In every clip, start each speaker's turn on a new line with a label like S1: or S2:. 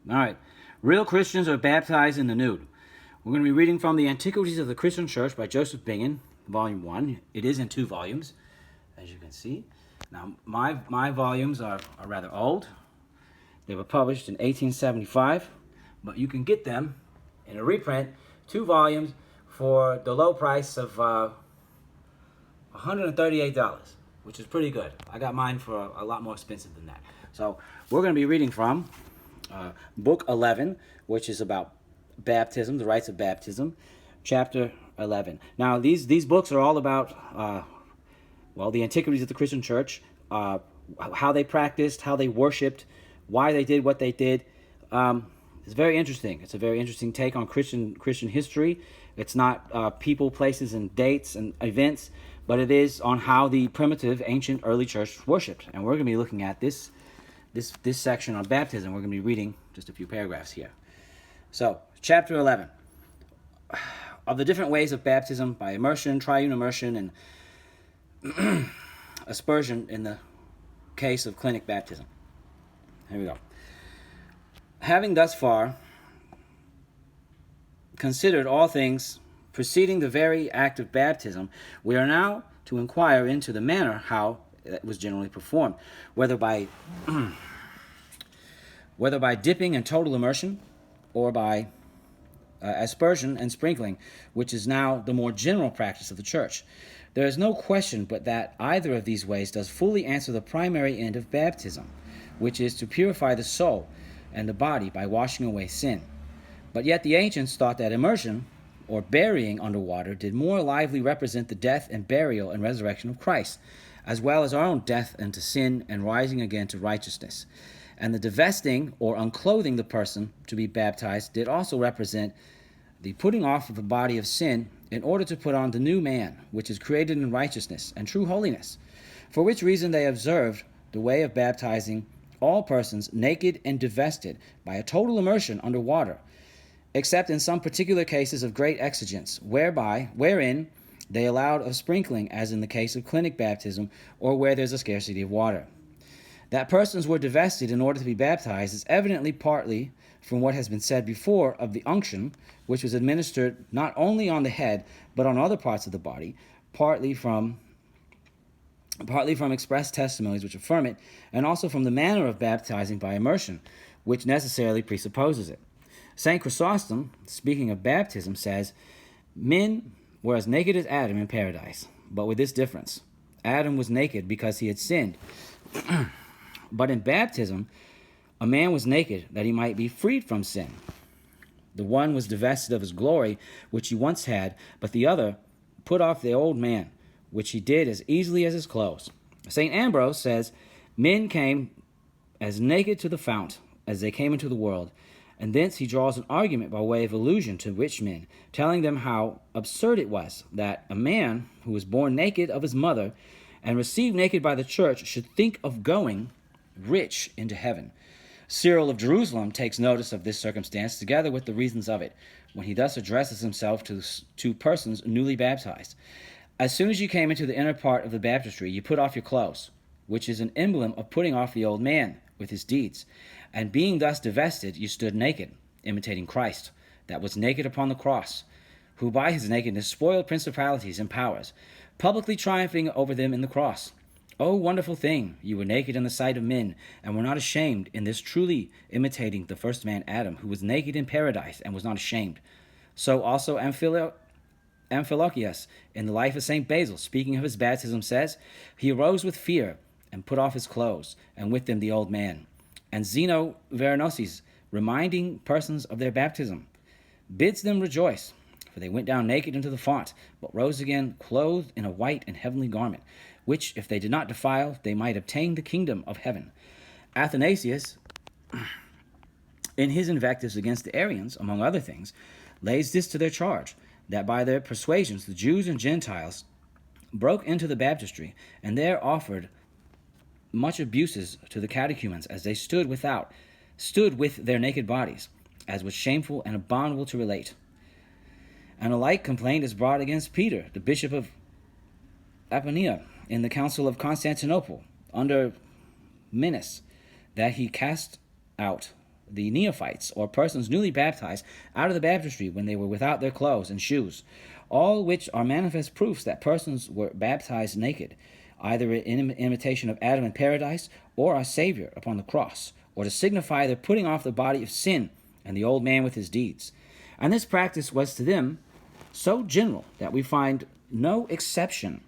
S1: All right. Real Christians are baptized in the nude. We're going to be reading from the Antiquities of the Christian Church by Joseph Bingen, Volume 1. It is in 2 volumes, as you can see. Now, my volumes are rather old. They were published in 1875, but you can get them in a reprint, 2 volumes, for the low price of $138, which is pretty good. I got mine for a lot more expensive than that. So we're going to be reading from Book 11, which is about baptism, the rites of baptism, chapter 11. Now, these books are all about, the antiquities of the Christian church, how they practiced, how they worshipped, why they did what they did. It's very interesting. It's a very interesting take on Christian history. It's not people, places, and dates and events, but it is on how the primitive, ancient, early church worshipped. And we're going to be looking at this section on baptism. We're going to be reading just a few paragraphs here. So, chapter 11. Of the different ways of baptism by immersion, triune immersion, and aspersion in the case of clinic baptism. Here we go. Having thus far considered all things preceding the very act of baptism, we are now to inquire into the manner how it was generally performed, whether by dipping and total immersion, or by aspersion and sprinkling, which is now the more general practice of the church. There is no question but that either of these ways does fully answer the primary end of baptism, which is to purify the soul and the body by washing away sin. But yet the ancients thought that immersion, or burying under water, did more lively represent the death and burial and resurrection of Christ, as well as our own death into sin and rising again to righteousness. And the divesting or unclothing the person to be baptized did also represent the putting off of the body of sin in order to put on the new man, which is created in righteousness and true holiness. For which reason they observed the way of baptizing all persons naked and divested by a total immersion under water, except in some particular cases of great exigence, wherein they allowed of sprinkling, as in the case of clinic baptism, or where there's a scarcity of water. That persons were divested in order to be baptized is evidently partly from what has been said before of the unction, which was administered not only on the head, but on other parts of the body, partly from express testimonies which affirm it, and also from the manner of baptizing by immersion, which necessarily presupposes it. St. Chrysostom, speaking of baptism, says, "Men were as naked as Adam in paradise, but with this difference. Adam was naked because he had sinned. But in baptism, a man was naked that he might be freed from sin. The one was divested of his glory, which he once had, but the other put off the old man, which he did as easily as his clothes." St. Ambrose says, "Men came as naked to the fount as they came into the world," and thence he draws an argument by way of allusion to rich men, telling them how absurd it was that a man who was born naked of his mother and received naked by the church should think of going rich into heaven. Cyril of Jerusalem takes notice of this circumstance together with the reasons of it, when he thus addresses himself to persons newly baptized. "As soon as you came into the inner part of the baptistry, you put off your clothes, which is an emblem of putting off the old man with his deeds. And being thus divested, you stood naked, imitating Christ, that was naked upon the cross, who by his nakedness spoiled principalities and powers, publicly triumphing over them in the cross. O wonderful thing, you were naked in the sight of men, and were not ashamed, in this truly imitating the first man Adam, who was naked in paradise and was not ashamed. So also Amphilochius, in the life of St. Basil, speaking of his baptism, says, he arose with fear and put off his clothes, and with them the old man. And Zeno Veranosis, reminding persons of their baptism, bids them rejoice, for they went down naked into the font, but rose again clothed in a white and heavenly garment, which, if they did not defile, they might obtain the kingdom of heaven." Athanasius, in his invectives against the Arians, among other things, lays this to their charge, that by their persuasions the Jews and Gentiles broke into the baptistry, and there offered much abuses to the catechumens as they stood with their naked bodies, as was shameful and abominable to relate. And a like complaint is brought against Peter, the bishop of Apollonia, in the council of Constantinople, under Menace, that he cast out the neophytes, or persons newly baptized, out of the baptistry when they were without their clothes and shoes, all which are manifest proofs that persons were baptized naked, either in imitation of Adam in paradise, or our Savior upon the cross, or to signify their putting off the body of sin and the old man with his deeds. And this practice was to them so general that we find no exception.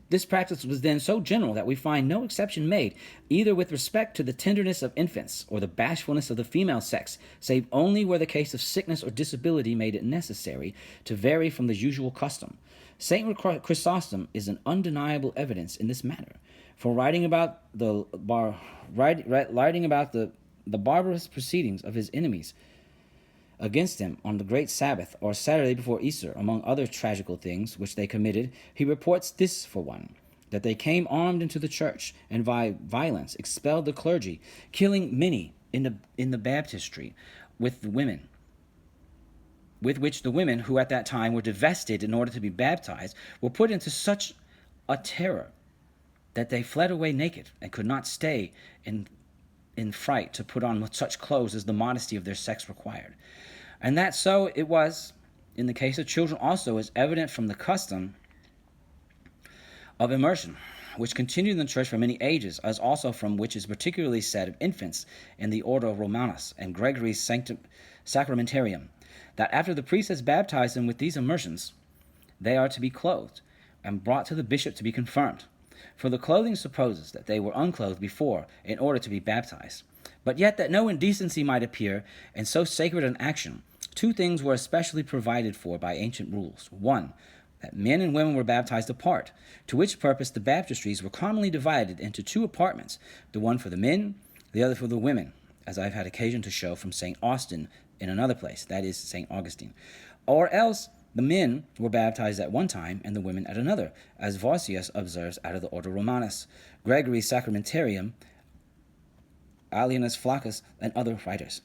S1: This practice was then so general that we find no exception made, either with respect to the tenderness of infants or the bashfulness of the female sex, save only where the case of sickness or disability made it necessary to vary from the usual custom. Saint Chrysostom is an undeniable evidence in this matter, for writing about the barbarous proceedings of his enemies against him on the great Sabbath or Saturday before Easter, among other tragical things which they committed, he reports this for one, that they came armed into the church, and by violence expelled the clergy, killing many in the baptistry with the women, with which the women, who at that time were divested in order to be baptized, were put into such a terror that they fled away naked, and could not stay in fright to put on such clothes as the modesty of their sex required. And that so it was in the case of children also, is evident from the custom of immersion, which continued in the church for many ages, as also from which is particularly said of infants in the order of Romanus and Gregory's Sacramentarium, that after the priest has baptized them with these immersions, they are to be clothed and brought to the bishop to be confirmed. For the clothing supposes that they were unclothed before in order to be baptized. But yet that no indecency might appear in so sacred an action, two things were especially provided for by ancient rules. One, that men and women were baptized apart, to which purpose the baptistries were commonly divided into two apartments, the one for the men, the other for the women, as I've had occasion to show from St. Austin in another place, that is St. Augustine. Or else the men were baptized at one time and the women at another, as Vossius observes out of the Order Romanus, Gregory's Sacramentarium, Alienus Flaccus, and other writers.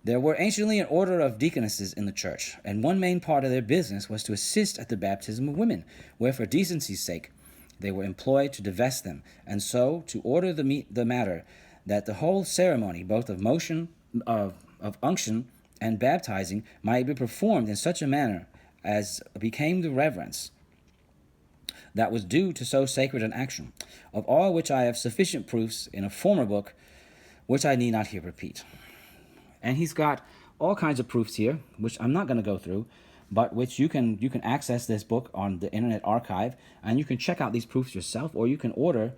S1: There were anciently an order of deaconesses in the church, and one main part of their business was to assist at the baptism of women, where for decency's sake they were employed to divest them, and so to order the matter that the whole ceremony, both of motion, of unction and baptizing, might be performed in such a manner as became the reverence that was due to so sacred an action, of all which I have sufficient proofs in a former book, which I need not here repeat. And he's got all kinds of proofs here, which I'm not going to go through, but which you can access this book on the Internet Archive, and you can check out these proofs yourself, or you can order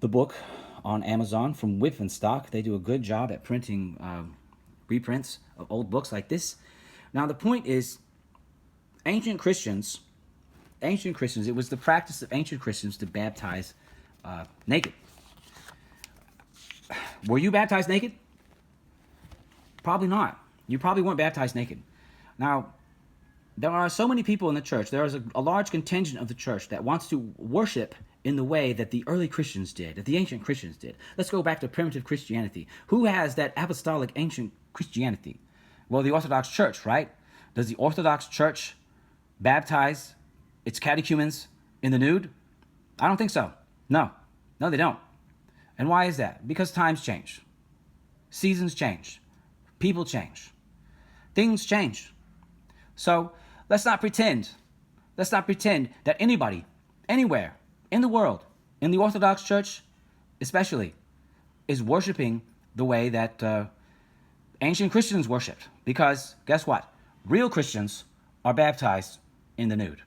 S1: the book on Amazon from Whitman-Stock. They do a good job at printing reprints of old books like this. Now the point is, ancient Christians, it was the practice of ancient Christians to baptize naked. Were you baptized naked? Probably not. You probably weren't baptized naked. Now, there are so many people in the church. There is a large contingent of the church that wants to worship in the way that the early Christians did, that the ancient Christians did. Let's go back to primitive Christianity. Who has that apostolic ancient Christianity? Well, the Orthodox Church, right? Does the Orthodox Church baptize its catechumens in the nude? I don't think so. No, they don't. And why is that? Because times change. Seasons change. People change. Things change. So let's not pretend that anybody, anywhere in the world, in the Orthodox Church especially, is worshiping the way that ancient Christians worshipped. Because guess what? Real Christians are baptized in the nude.